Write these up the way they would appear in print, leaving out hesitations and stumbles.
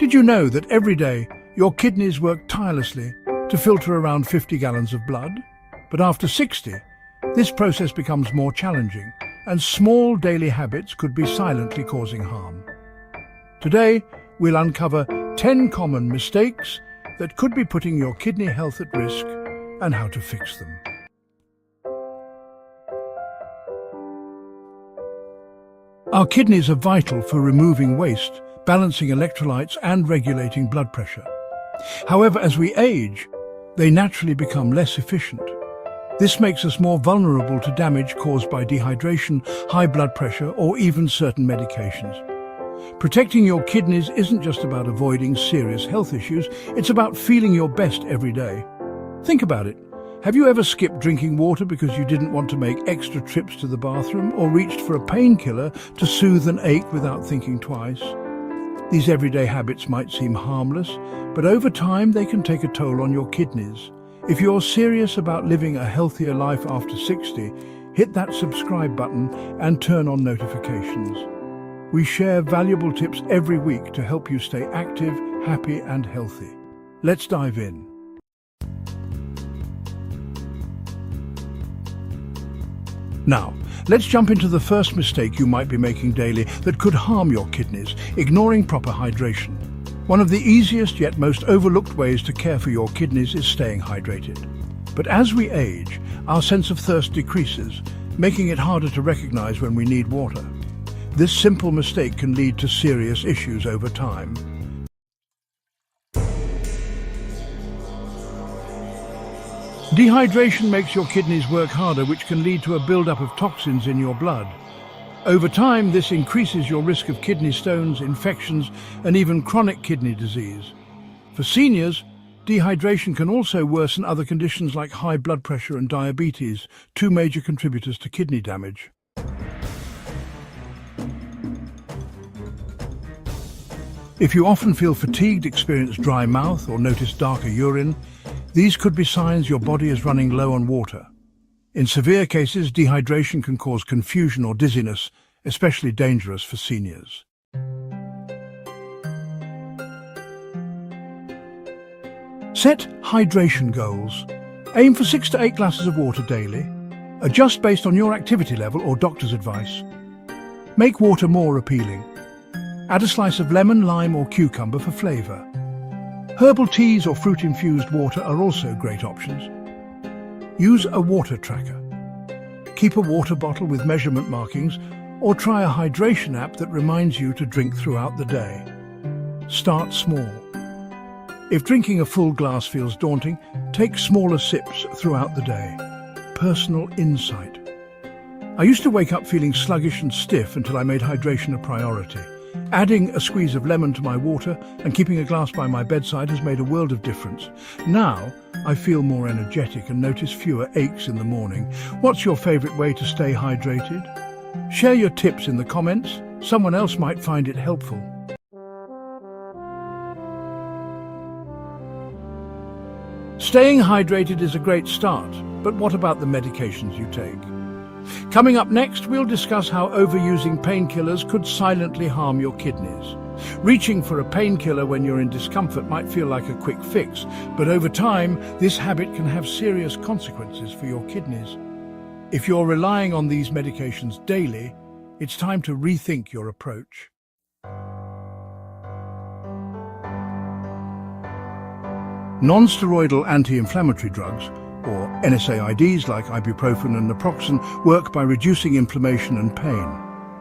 Did you know that every day your kidneys work tirelessly to filter around 50 gallons of blood? But after 60, this process becomes more challenging, and small daily habits could be silently causing harm. Today, we'll uncover 10 common mistakes that could be putting your kidney health at risk and how to fix them. Our kidneys are vital for removing waste, balancing electrolytes and regulating blood pressure. However, as we age, they naturally become less efficient. This makes us more vulnerable to damage caused by dehydration, high blood pressure, or even certain medications. Protecting your kidneys isn't just about avoiding serious health issues, it's about feeling your best every day. Think about it. Have you ever skipped drinking water because you didn't want to make extra trips to the bathroom, or reached for a painkiller to soothe an ache without thinking twice? These everyday habits might seem harmless, but over time they can take a toll on your kidneys. If you're serious about living a healthier life after 60, hit that subscribe button and turn on notifications. We share valuable tips every week to help you stay active, happy and healthy. Let's dive in. Now, let's jump into the first mistake you might be making daily that could harm your kidneys: ignoring proper hydration. One of the easiest yet most overlooked ways to care for your kidneys is staying hydrated. But as we age, our sense of thirst decreases, making it harder to recognize when we need water. This simple mistake can lead to serious issues over time. Dehydration makes your kidneys work harder, which can lead to a buildup of toxins in your blood. Over time, this increases your risk of kidney stones, infections, and even chronic kidney disease. For seniors, dehydration can also worsen other conditions like high blood pressure and diabetes, two major contributors to kidney damage. If you often feel fatigued, experience dry mouth, or notice darker urine, these could be signs your body is running low on water. In severe cases, dehydration can cause confusion or dizziness, especially dangerous for seniors. Set hydration goals. Aim for 6 to 8 glasses of water daily. Adjust based on your activity level or doctor's advice. Make water more appealing. Add a slice of lemon, lime or cucumber for flavor. Herbal teas or fruit-infused water are also great options. Use a water tracker. Keep a water bottle with measurement markings, or try a hydration app that reminds you to drink throughout the day. Start small. If drinking a full glass feels daunting, take smaller sips throughout the day. Personal insight. I used to wake up feeling sluggish and stiff until I made hydration a priority. Adding a squeeze of lemon to my water and keeping a glass by my bedside has made a world of difference. Now, I feel more energetic and notice fewer aches in the morning. What's your favorite way to stay hydrated? Share your tips in the comments. Someone else might find it helpful. Staying hydrated is a great start, but what about the medications you take? Coming up next, we'll discuss how overusing painkillers could silently harm your kidneys. Reaching for a painkiller when you're in discomfort might feel like a quick fix, but over time, this habit can have serious consequences for your kidneys. If you're relying on these medications daily, it's time to rethink your approach. Non-steroidal anti-inflammatory drugs, or NSAIDs like ibuprofen and naproxen, work by reducing inflammation and pain.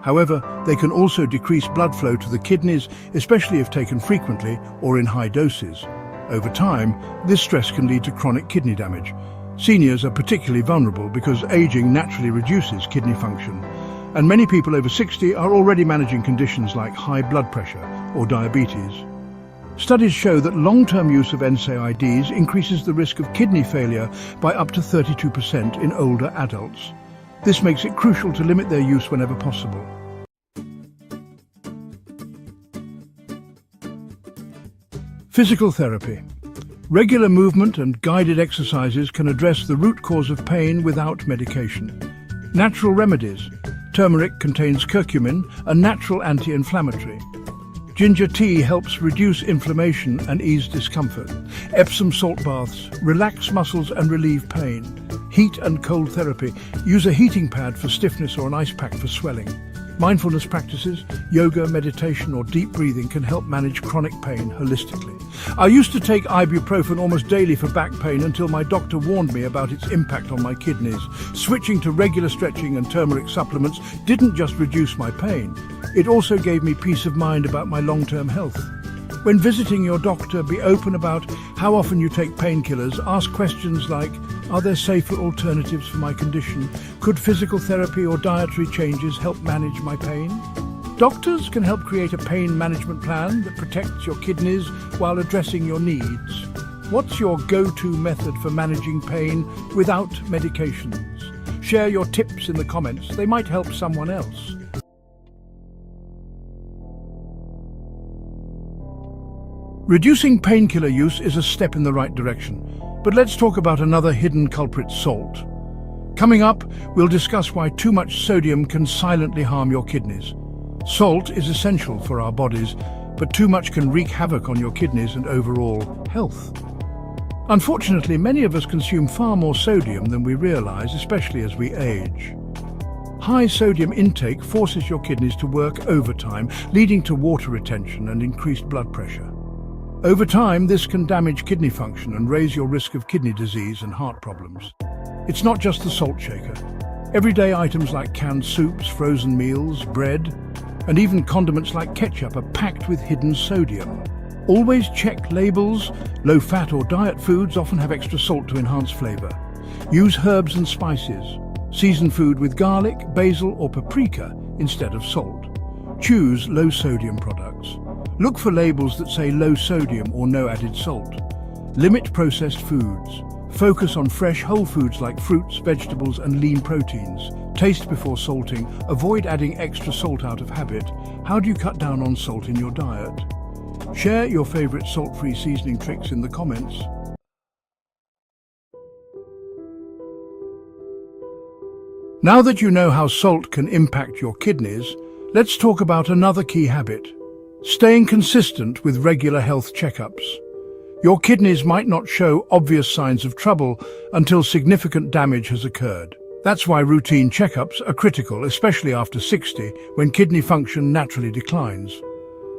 However, they can also decrease blood flow to the kidneys, especially if taken frequently or in high doses. Over time, this stress can lead to chronic kidney damage. Seniors are particularly vulnerable because aging naturally reduces kidney function, and many people over 60 are already managing conditions like high blood pressure or diabetes. Studies show that long-term use of NSAIDs increases the risk of kidney failure by up to 32% in older adults. This makes it crucial to limit their use whenever possible. Physical therapy. Regular movement and guided exercises can address the root cause of pain without medication. Natural remedies. Turmeric contains curcumin, a natural anti-inflammatory. Ginger tea helps reduce inflammation and ease discomfort. Epsom salt baths relax muscles and relieve pain. Heat and cold therapy. Use a heating pad for stiffness or an ice pack for swelling. Mindfulness practices, yoga, meditation or deep breathing can help manage chronic pain holistically. I used to take ibuprofen almost daily for back pain until my doctor warned me about its impact on my kidneys. Switching to regular stretching and turmeric supplements didn't just reduce my pain, it also gave me peace of mind about my long-term health. When visiting your doctor, be open about how often you take painkillers. Ask questions like, are there safer alternatives for my condition? Could physical therapy or dietary changes help manage my pain? Doctors can help create a pain management plan that protects your kidneys while addressing your needs. What's your go-to method for managing pain without medications? Share your tips in the comments. They might help someone else. Reducing painkiller use is a step in the right direction, but let's talk about another hidden culprit, salt. Coming up, we'll discuss why too much sodium can silently harm your kidneys. Salt is essential for our bodies, but too much can wreak havoc on your kidneys and overall health. Unfortunately, many of us consume far more sodium than we realize, especially as we age. High sodium intake forces your kidneys to work overtime, leading to water retention and increased blood pressure. Over time, this can damage kidney function and raise your risk of kidney disease and heart problems. It's not just the salt shaker. Everyday items like canned soups, frozen meals, bread, and even condiments like ketchup are packed with hidden sodium. Always check labels. Low-fat or diet foods often have extra salt to enhance flavor. Use herbs and spices. Season food with garlic, basil, or paprika instead of salt. Choose low-sodium products. Look for labels that say low sodium or no added salt. Limit processed foods. Focus on fresh whole foods like fruits, vegetables, and lean proteins. Taste before salting. Avoid adding extra salt out of habit. How do you cut down on salt in your diet? Share your favorite salt-free seasoning tricks in the comments. Now that you know how salt can impact your kidneys, let's talk about another key habit: staying consistent with regular health checkups. Your kidneys might not show obvious signs of trouble until significant damage has occurred. That's why routine checkups are critical, especially after 60, when kidney function naturally declines.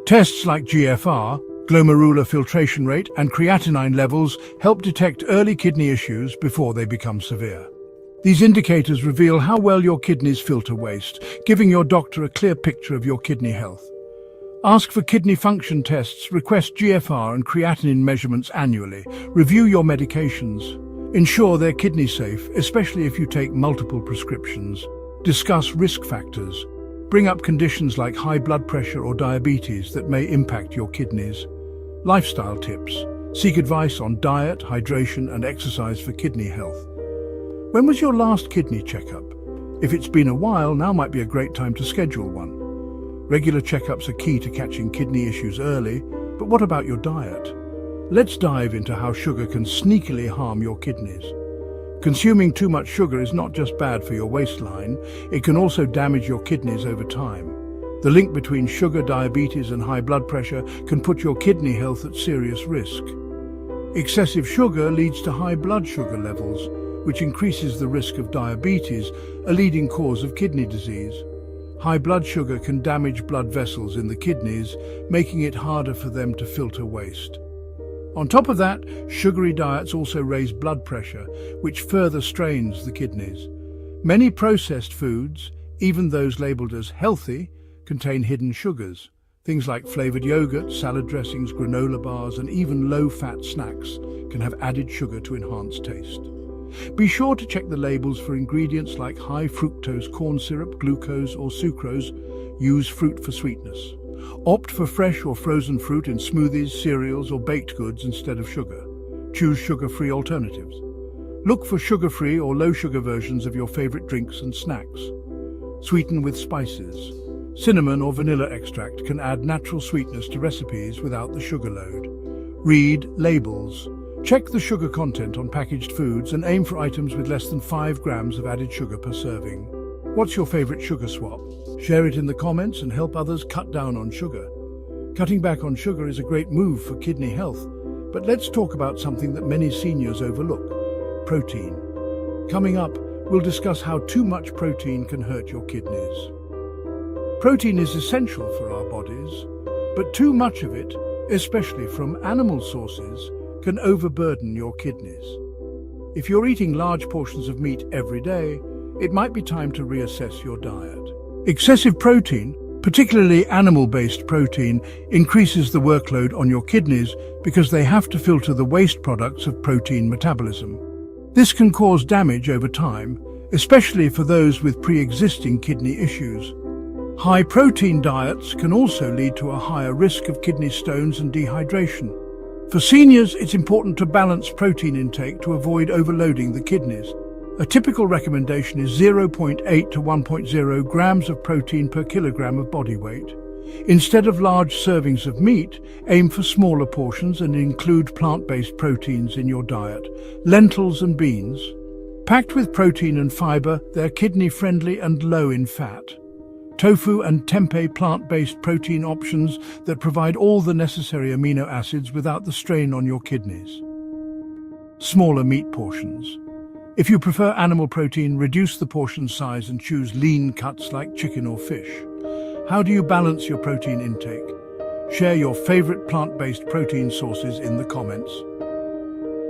Tests like GFR, glomerular filtration rate, and creatinine levels help detect early kidney issues before they become severe. These indicators reveal how well your kidneys filter waste, giving your doctor a clear picture of your kidney health. Ask for kidney function tests, request GFR and creatinine measurements annually. Review your medications. Ensure they're kidney safe, especially if you take multiple prescriptions. Discuss risk factors. Bring up conditions like high blood pressure or diabetes that may impact your kidneys. Lifestyle tips. Seek advice on diet, hydration, and exercise for kidney health. When was your last kidney checkup? If it's been a while, now might be a great time to schedule one. Regular checkups are key to catching kidney issues early, but what about your diet? Let's dive into how sugar can sneakily harm your kidneys. Consuming too much sugar is not just bad for your waistline, it can also damage your kidneys over time. The link between sugar, diabetes, and high blood pressure can put your kidney health at serious risk. Excessive sugar leads to high blood sugar levels, which increases the risk of diabetes, a leading cause of kidney disease. High blood sugar can damage blood vessels in the kidneys, making it harder for them to filter waste. On top of that, sugary diets also raise blood pressure, which further strains the kidneys. Many processed foods, even those labeled as healthy, contain hidden sugars. Things like flavored yogurt, salad dressings, granola bars, and even low-fat snacks can have added sugar to enhance taste. Be sure to check the labels for ingredients like high fructose corn syrup, glucose, or sucrose. Use fruit for sweetness. Opt for fresh or frozen fruit in smoothies, cereals, or baked goods instead of sugar. Choose sugar-free alternatives. Look for sugar-free or low-sugar versions of your favorite drinks and snacks. Sweeten with spices. Cinnamon or vanilla extract can add natural sweetness to recipes without the sugar load. Read labels. Check the sugar content on packaged foods and aim for items with less than 5 grams of added sugar per serving. What's your favorite sugar swap? Share it in the comments and help others cut down on sugar. Cutting back on sugar is a great move for kidney health, but let's talk about something that many seniors overlook: protein. Coming up, we'll discuss how too much protein can hurt your kidneys. Protein is essential for our bodies, but too much of it, especially from animal sources, can overburden your kidneys. If you're eating large portions of meat every day, it might be time to reassess your diet. Excessive protein, particularly animal-based protein, increases the workload on your kidneys because they have to filter the waste products of protein metabolism. This can cause damage over time, especially for those with pre-existing kidney issues. High-protein diets can also lead to a higher risk of kidney stones and dehydration. For seniors, it's important to balance protein intake to avoid overloading the kidneys. A typical recommendation is 0.8 to 1.0 grams of protein per kilogram of body weight. Instead of large servings of meat, aim for smaller portions and include plant-based proteins in your diet, lentils and beans. Packed with protein and fiber, they're kidney-friendly and low in fat. Tofu and tempeh plant-based protein options that provide all the necessary amino acids without the strain on your kidneys. Smaller meat portions. If you prefer animal protein, reduce the portion size and choose lean cuts like chicken or fish. How do you balance your protein intake? Share your favorite plant-based protein sources in the comments.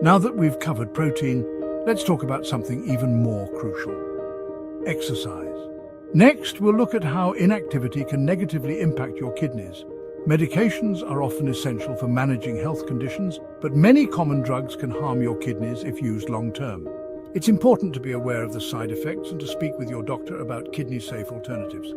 Now that we've covered protein, let's talk about something even more crucial: exercise. Next, we'll look at how inactivity can negatively impact your kidneys. Medications are often essential for managing health conditions, but many common drugs can harm your kidneys if used long-term. It's important to be aware of the side effects and to speak with your doctor about kidney-safe alternatives.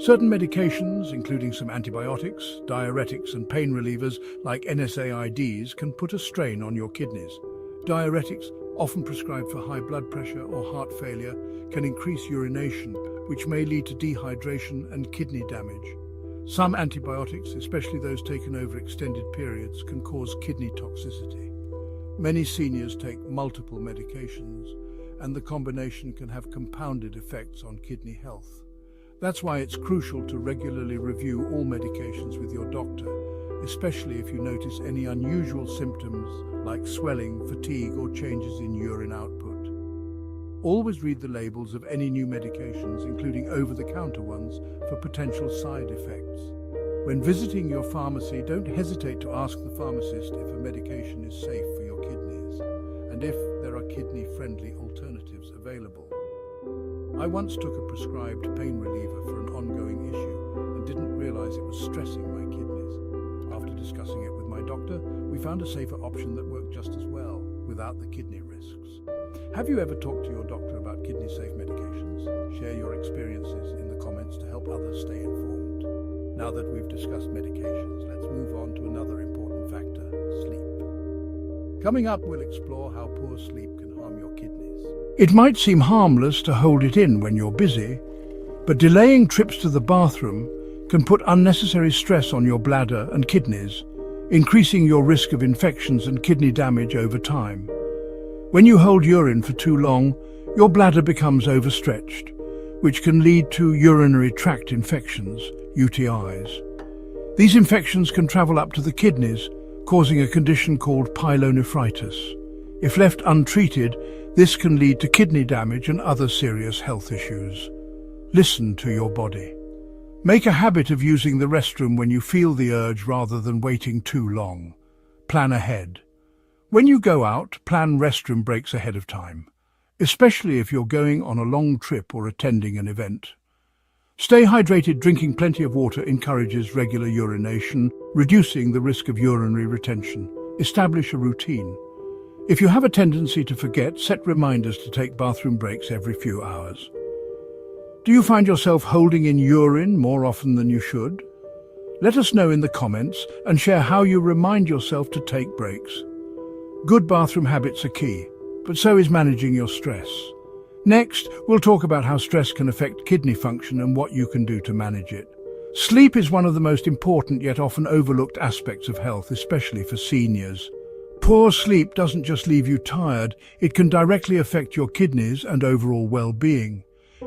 Certain medications, including some antibiotics, diuretics, and pain relievers like NSAIDs, can put a strain on your kidneys. Diuretics, often prescribed for high blood pressure or heart failure, can increase urination, which may lead to dehydration and kidney damage. Some antibiotics, especially those taken over extended periods, can cause kidney toxicity. Many seniors take multiple medications, and the combination can have compounded effects on kidney health. That's why it's crucial to regularly review all medications with your doctor, especially if you notice any unusual symptoms like swelling, fatigue, or changes in urine output. Always read the labels of any new medications, including over-the-counter ones, for potential side effects. When visiting your pharmacy, don't hesitate to ask the pharmacist if a medication is safe for your kidneys, and if there are kidney-friendly alternatives available. I once took a prescribed pain reliever for an ongoing issue and didn't realize it was stressing my kidneys. After discussing it with my doctor, we found a safer option that worked just as well, without the kidney risks. Have you ever talked to your doctor about kidney-safe medications? Share your experiences in the comments to help others stay informed. Now that we've discussed medications, let's move on to another important factor: sleep. Coming up, we'll explore how poor sleep can harm your kidneys. It might seem harmless to hold it in when you're busy, but delaying trips to the bathroom can put unnecessary stress on your bladder and kidneys, increasing your risk of infections and kidney damage over time. When you hold urine for too long, your bladder becomes overstretched, which can lead to urinary tract infections, UTIs. These infections can travel up to the kidneys, causing a condition called pyelonephritis. If left untreated, this can lead to kidney damage and other serious health issues. Listen to your body. Make a habit of using the restroom when you feel the urge rather than waiting too long. Plan ahead. When you go out, plan restroom breaks ahead of time, especially if you're going on a long trip or attending an event. Stay hydrated. Drinking plenty of water encourages regular urination, reducing the risk of urinary retention. Establish a routine. If you have a tendency to forget, set reminders to take bathroom breaks every few hours. Do you find yourself holding in urine more often than you should? Let us know in the comments and share how you remind yourself to take breaks. Good bathroom habits are key, but so is managing your stress. Next, we'll talk about how stress can affect kidney function and what you can do to manage it. Sleep is one of the most important yet often overlooked aspects of health, especially for seniors. Poor sleep doesn't just leave you tired, it can directly affect your kidneys and overall well-being.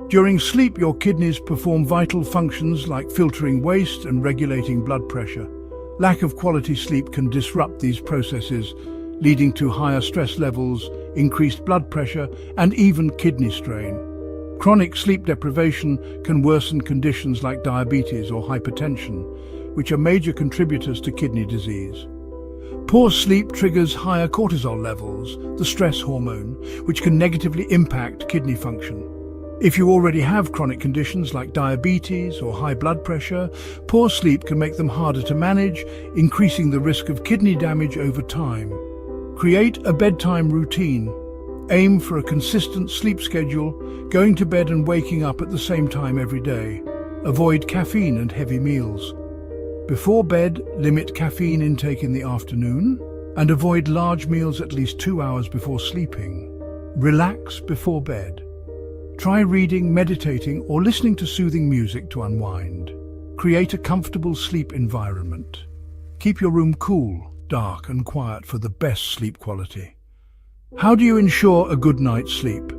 During sleep, your kidneys perform vital functions like filtering waste and regulating blood pressure. Lack of quality sleep can disrupt these processes, leading to higher stress levels, increased blood pressure, and even kidney strain. Chronic sleep deprivation can worsen conditions like diabetes or hypertension, which are major contributors to kidney disease. Poor sleep triggers higher cortisol levels, the stress hormone, which can negatively impact kidney function. If you already have chronic conditions like diabetes or high blood pressure, poor sleep can make them harder to manage, increasing the risk of kidney damage over time. Create a bedtime routine. Aim for a consistent sleep schedule, going to bed and waking up at the same time every day. Avoid caffeine and heavy meals. Before bed, limit caffeine intake in the afternoon and avoid large meals at least 2 hours before sleeping. Relax before bed. Try reading, meditating, or listening to soothing music to unwind. Create a comfortable sleep environment. Keep your room cool, dark, and quiet for the best sleep quality. How do you ensure a good night's sleep?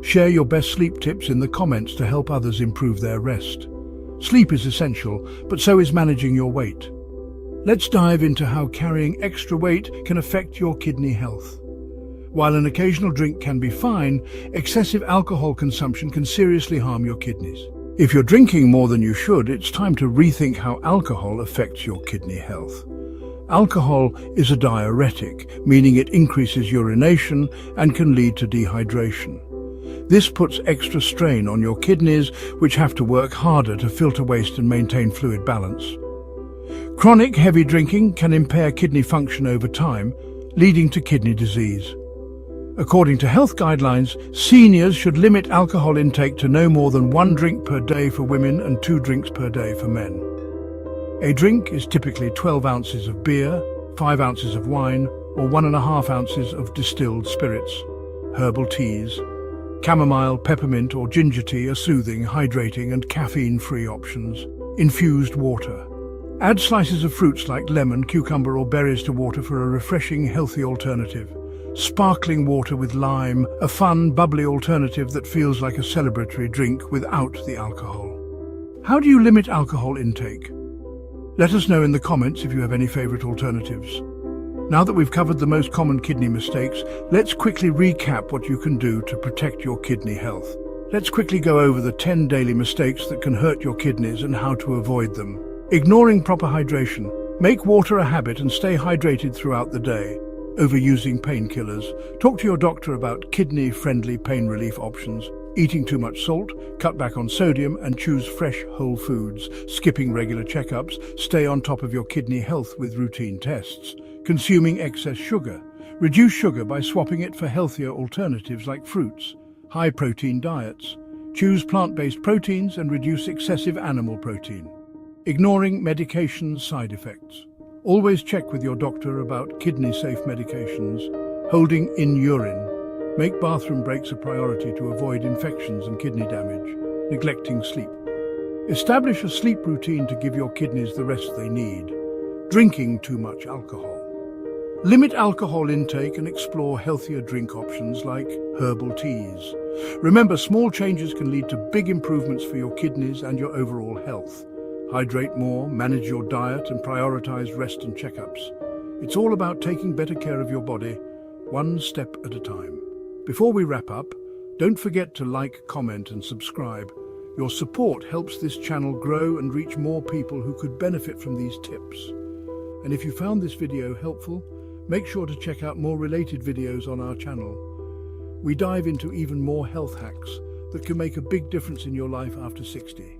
Share your best sleep tips in the comments to help others improve their rest. Sleep is essential, but so is managing your weight. Let's dive into how carrying extra weight can affect your kidney health. While an occasional drink can be fine, excessive alcohol consumption can seriously harm your kidneys. If you're drinking more than you should, it's time to rethink how alcohol affects your kidney health. Alcohol is a diuretic, meaning it increases urination and can lead to dehydration. This puts extra strain on your kidneys, which have to work harder to filter waste and maintain fluid balance. Chronic heavy drinking can impair kidney function over time, leading to kidney disease. According to health guidelines, seniors should limit alcohol intake to no more than 1 drink per day for women and 2 drinks per day for men. A drink is typically 12 ounces of beer, 5 ounces of wine, or 1.5 ounces of distilled spirits. Herbal teas, chamomile, peppermint, or ginger tea are soothing, hydrating, and caffeine-free options. Infused water. Add slices of fruits like lemon, cucumber, or berries to water for a refreshing, healthy alternative. Sparkling water with lime, a fun, bubbly alternative that feels like a celebratory drink without the alcohol. How do you limit alcohol intake? Let us know in the comments if you have any favorite alternatives. Now that we've covered the most common kidney mistakes, let's quickly recap what you can do to protect your kidney health. Let's quickly go over the 10 daily mistakes that can hurt your kidneys and how to avoid them. Ignoring proper hydration. Make water a habit and stay hydrated throughout the day. Overusing painkillers. Talk to your doctor about kidney-friendly pain relief options. Eating too much salt, cut back on sodium, and choose fresh, whole foods. Skipping regular checkups. Stay on top of your kidney health with routine tests. Consuming excess sugar. Reduce sugar by swapping it for healthier alternatives like fruits. High-protein diets. Choose plant-based proteins and reduce excessive animal protein. Ignoring medication side effects. Always check with your doctor about kidney-safe medications. Holding in urine. Make bathroom breaks a priority to avoid infections and kidney damage. Neglecting sleep. Establish a sleep routine to give your kidneys the rest they need. Drinking too much alcohol. Limit alcohol intake and explore healthier drink options like herbal teas. Remember, small changes can lead to big improvements for your kidneys and your overall health. Hydrate more, manage your diet, and prioritize rest and checkups. It's all about taking better care of your body, one step at a time. Before we wrap up, don't forget to like, comment, and subscribe. Your support helps this channel grow and reach more people who could benefit from these tips. And if you found this video helpful, make sure to check out more related videos on our channel. We dive into even more health hacks that can make a big difference in your life after 60.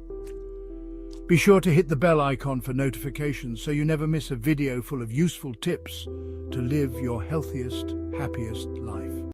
Be sure to hit the bell icon for notifications so you never miss a video full of useful tips to live your healthiest, happiest life.